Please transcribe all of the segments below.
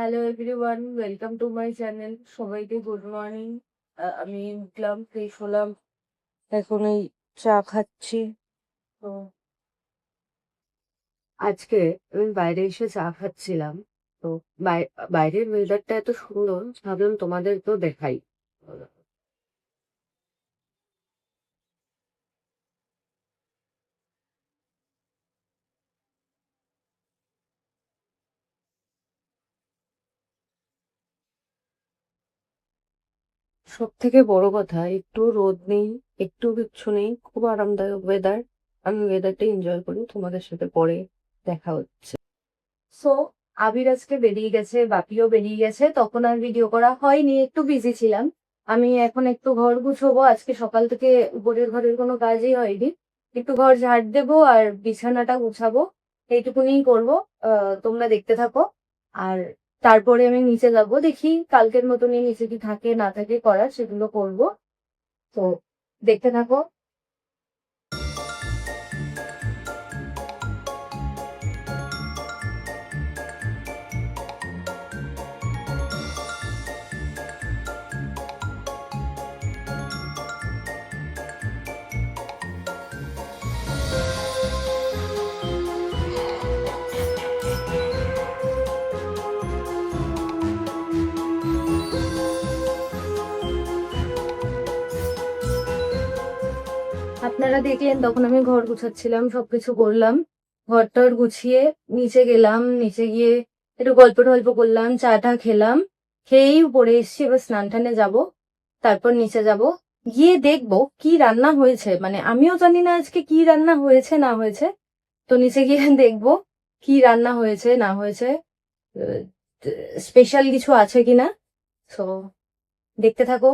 Hello everyone, welcome to my channel. সবাইকে good morning. আমি উঠলাম, ফ্রেশ হলাম, এখন এই চা খাচ্ছি। তো আজকে আমি বাইরে এসে চা খাচ্ছিলাম। তো বাইরের ওয়েদারটা এত সুন্দর, ভাবলাম তোমাদেরকেও দেখাই। সব থেকে বড় কথা, একটু রোদ নেই, একটু কিচ্ছু নেই, খুব আরামদায়ক ওয়েদার। আমি ওয়েদারটা এনজয় করি। তোমাদের সাথে পরে দেখা হচ্ছে। সো আবির আজকে বেরিয়ে গেছে, বাপিও বেরিয়ে গেছে, তখন আর ভিডিও করা হয়নি, একটু বিজি ছিলাম। আমি এখন একটু ঘর গুছাবো। আজকে সকাল থেকে উপরের ঘরের কোনো কাজই হয়নি। একটু ঘর ঝাড় দেবো আর বিছানাটা গুছাবো, এইটুকুনিই করবো। তোমরা দেখতে থাকো। আর তারপরে আমি নিচে যাবো, দেখি কালকের মতনই নিচে কি থাকে না থাকে করার, সেগুলো করবো। তো দেখতে থাকো। আপনারা দেখলেন তখন আমি ঘর গুছাচ্ছিলাম, সবকিছু করলাম। ঘরটর গুছিয়ে নিচে গেলাম, নিচে গিয়ে একটু গল্প টল্প করলাম, চাটা খেলাম। খেয়েই উপরে এসছি, এবার স্নান টানে যাবো, তারপর নিচে যাব। গিয়ে দেখবো কি রান্না হয়েছে, মানে আমিও জানি না আজকে কি রান্না হয়েছে না হয়েছে। তো নিচে গিয়ে দেখবো কি রান্না হয়েছে না হয়েছে, স্পেশাল কিছু আছে কিনা। তো দেখতে থাকো।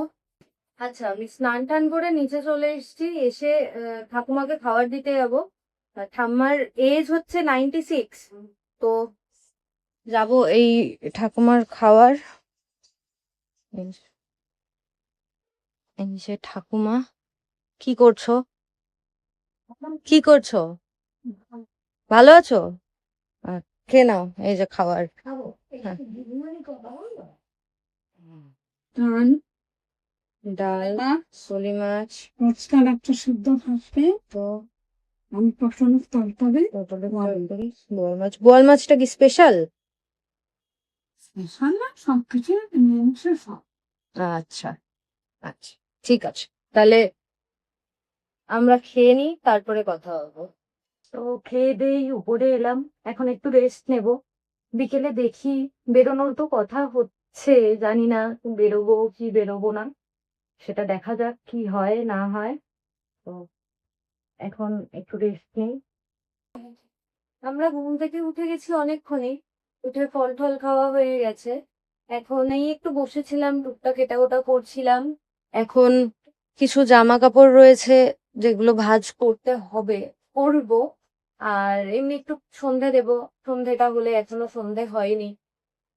আচ্ছা, আমি স্নান টান করে নিচে চলে এসেছি। এসে ঠাকুমাকে খাবার দিতে যাবো। ঠাম্মার এজ হচ্ছে 96। তো যাব এই ঠাকুমার খাবার। এই যে ঠাকুমা, কি করছো? কি করছো? ভালো আছো? খেয়ে নাও, এই যে খাবার। হ্যাঁ। ধান, ডাল, সলি মাছ, রোজকার একটা সিদ্ধ থাকবে, তো আমি পটলের তরকারি, পটলের তরকারি, বোয়াল মাছ। বোয়াল মাছটা কি স্পেশাল? স্পেশাল না, সবকিছু নিরামিষে সব। আচ্ছা আচ্ছা, ঠিক আছে। তাহলে আমরা খেয়ে নিই, তারপরে কথা বলবো। তো খেয়ে দেই উপরে এলাম, এখন একটু রেস্ট নেব। বিকেলে দেখি, বেরোনোর তো কথা হচ্ছে, জানি না বেরোবো কি বেরোবো না, সেটা দেখা যাক কি হয় না হয়। তো এখন একটু রেস্ট নেই। আমরা ঘুম থেকে উঠে গেছি অনেকক্ষণই, উঠে ফল টল খাওয়া হয়ে গেছে। এখন এই একটু বসেছিলাম, টুকটাক এটা ওটা করছিলাম। এখন কিছু জামা কাপড় রয়েছে যেগুলো ভাঁজ করতে হবে, করব। আর এমনি একটু সন্ধে দেব। সন্ধেটা হলে, এখনো সন্ধে হয়নি,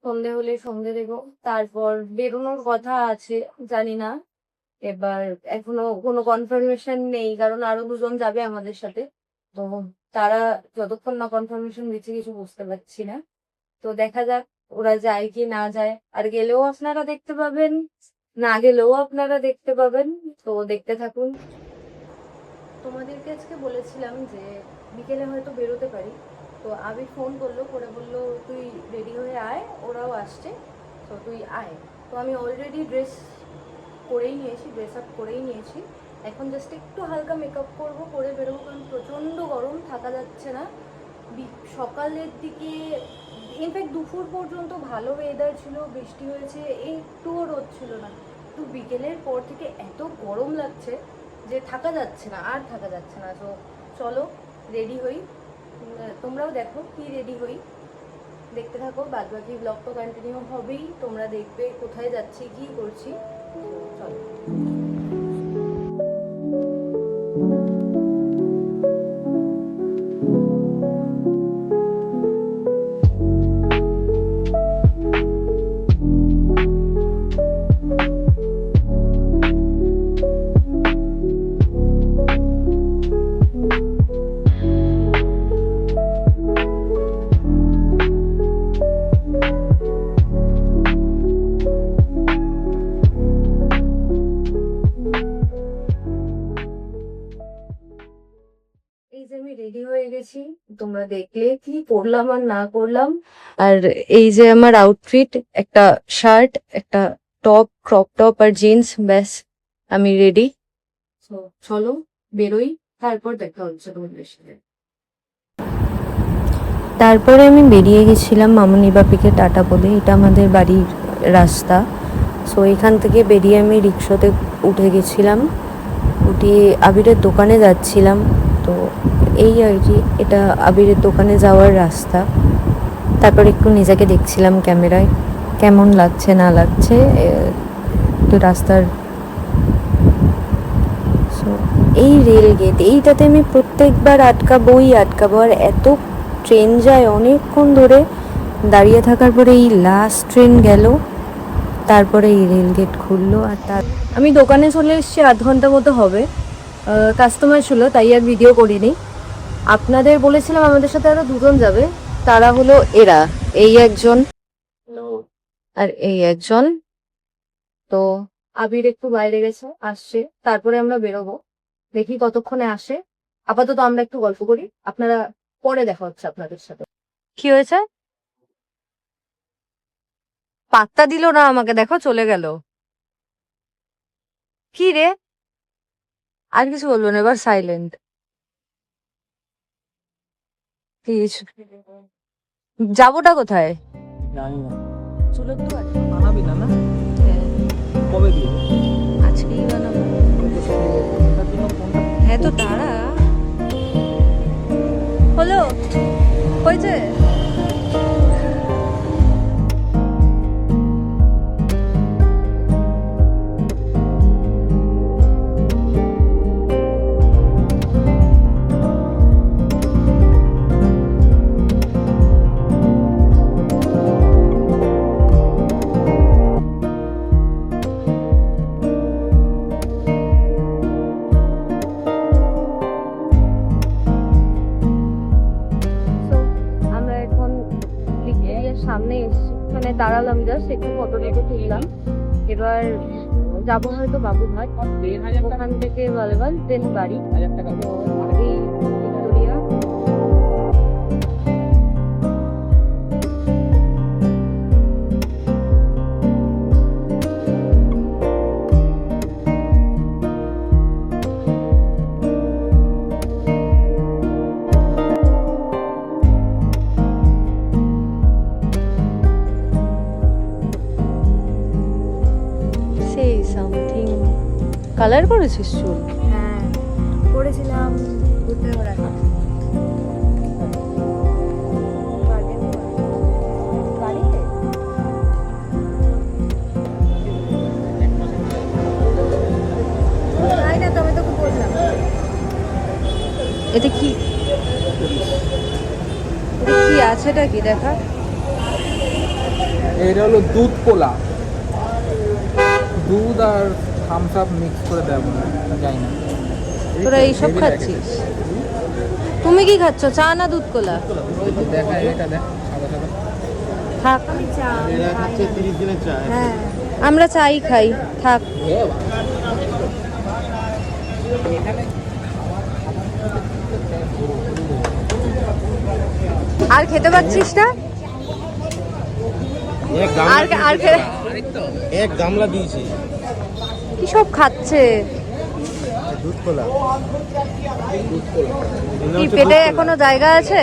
সন্ধে হলে সন্ধে দেব। তারপর বেরোনোর কথা আছে, জানি না। এবার এখনো কোনো কনফার্মেশন নেই, কারণ আরো দুজন যাবে আমাদের সাথে। তো তারা যতক্ষণ না কনফার্মেশন দিচ্ছে কিছু বুঝতে পারছি না। তো দেখা যাক ওরা যায় কি না যায়। আর গেলেও আপনারা দেখতে পাবেন, না গেলেও আপনারা দেখতে পাবেন। তো দেখতে থাকুন। তোমাদেরকে আজকে বলেছিলাম যে বিকেলে হয়তো বেরোতে পারি। তো আবি ফোন করলো, করে বললো তুই রেডি হয়ে আয়, ওরাও আসছে, তো তুই আয়। তো আমি অলরেডি ড্রেস করেই নিয়েছি, ড্রেস আপ করেই নিয়েছি। এখন জাস্ট একটু হালকা মেকআপ করবো, করে বেরোবো, কারণ প্রচণ্ড গরম, থাকা যাচ্ছে না। সকালের দিকে, ইনফ্যাক্ট দুপুর পর্যন্ত ভালো ওয়েদার ছিল, বৃষ্টি হয়েছে, একটুও রোদ ছিল না। তো বিকেলের পর থেকে এত গরম লাগছে যে থাকা যাচ্ছে না, আর থাকা যাচ্ছে না। তো চলো রেডি হই। তোমরাও দেখো কি রেডি হই, দেখতে থাকো। বাদ বাকি ব্লগ তো কন্টিনিউ হবেই, তোমরা দেখবে কোথায় যাচ্ছি কি করছি। চলো। তোমরা দেখলে কি করলাম আর না করলাম। আর এই যে আমার আউটফিট, একটা শার্ট, একটা টপ, ক্রপ টপ আর জিন্স, ব্যাস আমি রেডি। তো চলো বেরোই, তারপর দেখা হচ্ছে তোমাদের সাথে। তারপরে আমি বেরিয়ে গেছিলাম মামুনি বাপিকে টাটা বলে, এটা আমাদের বাড়ির রাস্তা। সো এখান থেকে বেরিয়ে আমি রিক্সাতে উঠে গেছিলাম, উঠিয়ে আবিরের দোকানে যাচ্ছিলাম। তো এই আর কি, এটা আবিরের দোকানে যাওয়ার রাস্তা। তারপর একটু নিজেকে দেখছিলাম ক্যামেরায়, কেমন লাগছে না লাগছে একটু রাস্তার। সো এই রেল গেট, এইটাতে আমি প্রত্যেকবার আটকাবো, আর এত ট্রেন যায় অনেকক্ষণ ধরে দাঁড়িয়ে থাকার পরে এই লাস্ট ট্রেন গেল, তারপরে এই রেল গেট খুললো। আর আমি দোকানে চলে এসেছি, 8 ঘন্টা মতো হবে। কাস্টমার ছিল তাই আর ভিডিও করিনি। আপনাদের বলেছিলাম আমাদের সাথে আরো দুজন যাবে, তারা হলো এরা, এই একজন আর এই একজন। তো আবির একটু বাইরে গেছে, আসছে, তারপরে আমরা বেরোবো, দেখি কতক্ষণে আসে। আপাতত আমরা একটু গল্প করি, আপনারা পরে দেখা হচ্ছে আপনাদের সাথে। কি হয়েছে? পাত্তা দিল না আমাকে, দেখো চলে গেল। কি রে, আর কিছু বলবো না, এবার সাইলেন্ট প্লিজ। যাবোটা কোথায়? জানি না। চুলোর দুয়ার? বানাবি না না? হ্যাঁ, কবে দিয়ে? আজকেই বানাবো। এটার জন্য ফোনটা হ্যাঁ তো দাঁড়া, হলো, হয়েছে। আমরা এখন ভিক্টোরিয়ার সামনে এসেছি, মানে দাঁড়ালাম, জাস্ট একটু ফটো টটো তুললাম। এবার যাবো হয়তো বাবুঘাট, ওখান থেকে বালবাল, দেন বাড়ি। 1000 টাকা। তো এই ভিক্টোরিয়া। সেই সামথিং কালার করেছিস চুল? হ্যাঁ করেছিলাম ঘুরতে ঘোরা। বাড়িতে তাই না, তো আমি তোকে বললাম। এটা কি, এটা কি আছে, এটা কি দেখা? এটা হলো দুধ কোলা, দুধ আর থামস আপ মিক্স করে দেয় মনে হয়, জানি না। তোরা এইসব খাচ্ছিস? তুমি কি খাচ্ছ, চা না দুধ কোলা? ওই তো দেখা, এটা দেখ, সাদা সাদা। থাক, আমি চা এরা খাই হচ্ছে না। 30 দিনের চা। হ্যাঁ আমরা চাই খাই, থাক। আর খেতে পাচ্ছিস না? আর আর খেতে এক গামলা দিয়েছি কি সব খাচ্ছে? দুধ কোলা। কি পেটে এখনো জায়গা আছে?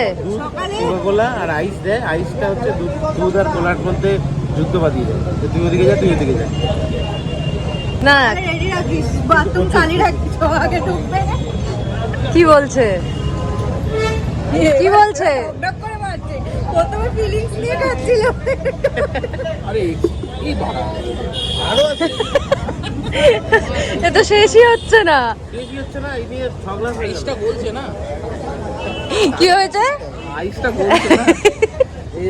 কোলা আর আইস দেয়, আইসটা হচ্ছে দুধ আর কোলার মধ্যে যুদ্ধ বাঁধিয়ে দেয়। তো তুই ওদিকে যা, তুই এদিকে যা। না, রেডি রাখিস, বাথরুম খালি রাখিস, আগে ঢুকবে। কি বলছে, কি বলছে? ডক করে মারছে, প্রথমে ফিলিংস নিয়ে খাচ্ছিল। আরে এই বাবা, আরো আছে। এ তো শেষই হচ্ছে না। বেশি হচ্ছে না, এই নিয়ে ঝগড়া হয়ে আইসটা বলছে না, কি হয়েছে? আইসটা বলছে না। এই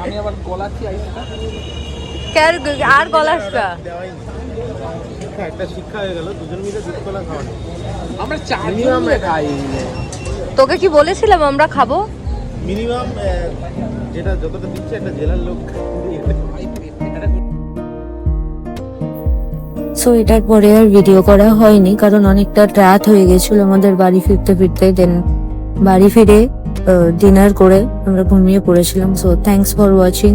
আমি আবার গলাচ্ছি আইসটা। আর গলাসটা শিক্ষা, একটা শিক্ষা হয়ে গেল, দুজন মিলে দুধ কলা খাওয়ানো। আমরা মিনিমাম খাই, তোকে কি বলেছিলাম আমরা খাবো? মিনিমাম যেটা যতটা দিচ্ছে একটা জেলার লোক। সো এটার পরে আর ভিডিও করা হয়নি, কারণ অনেকটা রাত হয়ে গেছিল আমাদের বাড়ি ফিরতে ফিরতে। দেন বাড়ি ফিরে ডিনার করে আমরা ঘুমিয়ে পড়েছিলাম। So thanks for watching.